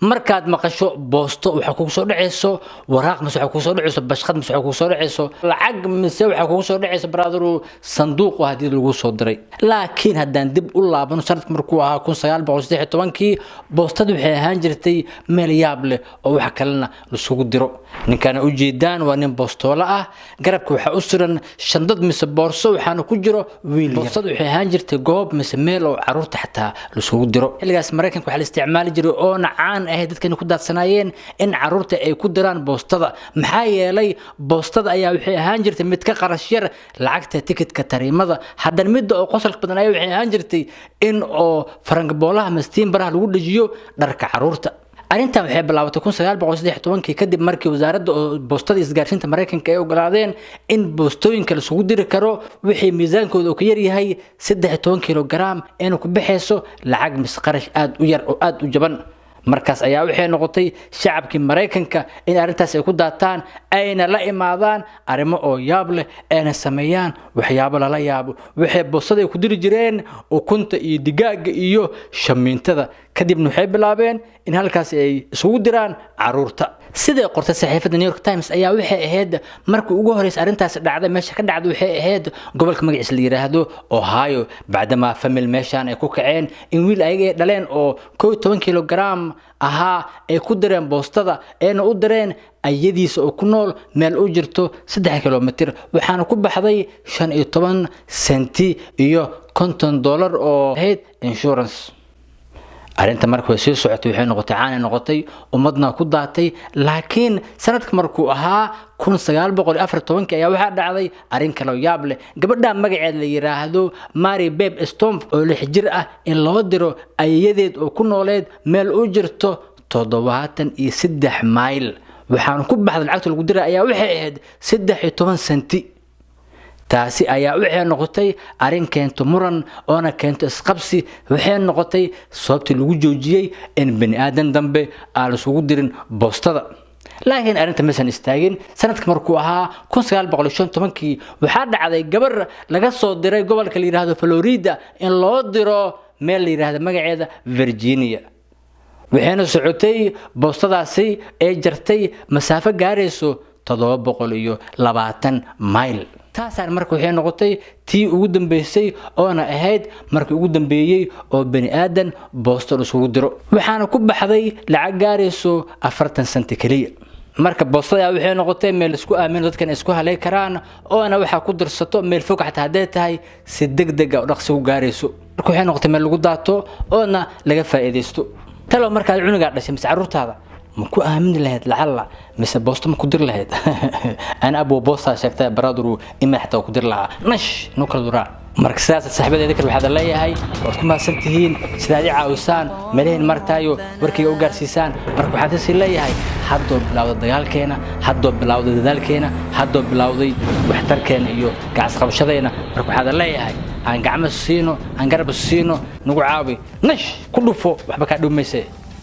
markaad maqasho boosto waxa kugu soo dhacayso waraaq mise waxa kugu soo dhacayso bashqad mise waxa kugu soo dhacayso lacag mise waxa kugu soo dhacayso brother sanduuq hadii lagu soo diray laakiin haddaan dib u laabano sanadka markuu ahaa 1916 boostadu waxay ahaan jirtay meel yaab leh oo wax kalena la isugu diro ninkana u jeedaan waa nin boostoola ah garabka waxa u suran shandad mise boorso waxaana ku jiro wiil boostadu waxay ahaan jirtay goob mise meel oo caruurta xataa la isugu diro xilligaas Mareykanka waxa la isticmaali jiray oo nacaan ah dadkan ku daadsanayeen in caruurta ay ku diraan boostada maxaa yeelay boostada ayaa waxay ahaan jirtay mid ka qarash yar lacagta ticketka tariimada haddana mid oo qosol badan ayaa waxay ahaan jirtay in oo faranka boolaha mastiin baraha lagu dhajiyo dharka caruurta arintan waxay bilaabatay 1916 kadib markii wasaaradda boostada isgaarsiinta Mareykanka ay ogolaadeen in boostooyinka la isugu diri karo wixii miisaankooda uu ka yar yahay 13 kilogram inuu ku bixeyso lacag misqarash aad u yar oo aad u jaban markaas ayaa waxay noqotay shacabkii Mareykanka in arintaas ay ku daataan ayna la imaadaan arimo oo yaab leh ayna sameeyaan waxyaabo la yaabo waxay boostada ku diri jireen ukunta iyo digaaga iyo shamiintada kadibna waxay bilaabeen in halkaas ay isugu diraan caruurta sidoo qortay saxiifada New York Times ayaa waxay ahayd markii ugu horeysay arintaas dhacday meesha ka dhacday waxay ahayd gobolka magaciisa la yiraahdo Ohio baadama famil meeshan ay ku kaceen in wiil ay dhaleen oo 12 kilogram aha ay ku direen boostada ayna u direen ayadiisa oo ku nool meel u jirto 3 kilomitir waxaana ku baxday 15 senti iyo $50 oo ahayd insurance arinta markuu soo socotay waxay noqotay caan noqotay umadna ku daatay laakiin sanadka markuu ahaa 1914 ayaa waxa dhacday arin kale oo yaab leh gabadha magaceed la yiraahdo Mary Babe Stomp oo 6 jir ah in loo diro ayadeed oo ku nooleed meel u jirto 73 mayl waxaan ku baxday lacagta lagu diray ayaa waxay ahayd 13 senti taasi ayaa waxay noqotay arin keento muran oo keento isqabsi waxay noqotay sababtii lagu joojiyay in bani aadan dambe aan isugu dirin boostada laakiin arinta meeshan istaagin sanadka markuu ahaa 1915 waxa dhacday gabar laga soo diray gobolka la yiraahdo Florida in loo diro meel la yiraahdo magaceeda Virginia waxayna socotay boostadaasi ee jartay masaafo gaarayso 720 mayl taasaan markii waxay noqotay tii ugu dambeysay oo ahayd markii ugu dambeeyay oo bani aadan boosto isugu diro waxaana ku baxday lacag gaarayso 40 senti kaliya marka boostada waxay noqotay meel isku aamin dadkan isku halay karaan oo waxa ku dirsato meel fog xataa haday tahay si degdeg ah dhaqso u gaarayso marka waxay noqotay meel lagu daato oo laga faa'iideysto talo marka cunuga dhashay caruurtaada ما كو آمن لهاد لعلا مس بوست ما كدر لهاد أنا أبو بوستا شكتها برادرو إما حتى كدر لها نش نوكل درا مركزات السحبة ذكر بهذا اللي هاي وكما سنتهين سدادي عاوسان ملين مرتايو وركي أوجر سيسان مركو حدث اللي هاي حدو بلاود الدجال كينا حدو بلاود الدجال كينا حدو بلاودي وحتر كين إيو قاعد خبش شذينا مركو هذا اللي هاي عن قعمة السينو عن قرب السينو نقول عاوي نش كله فوق وحبك عدو ميسي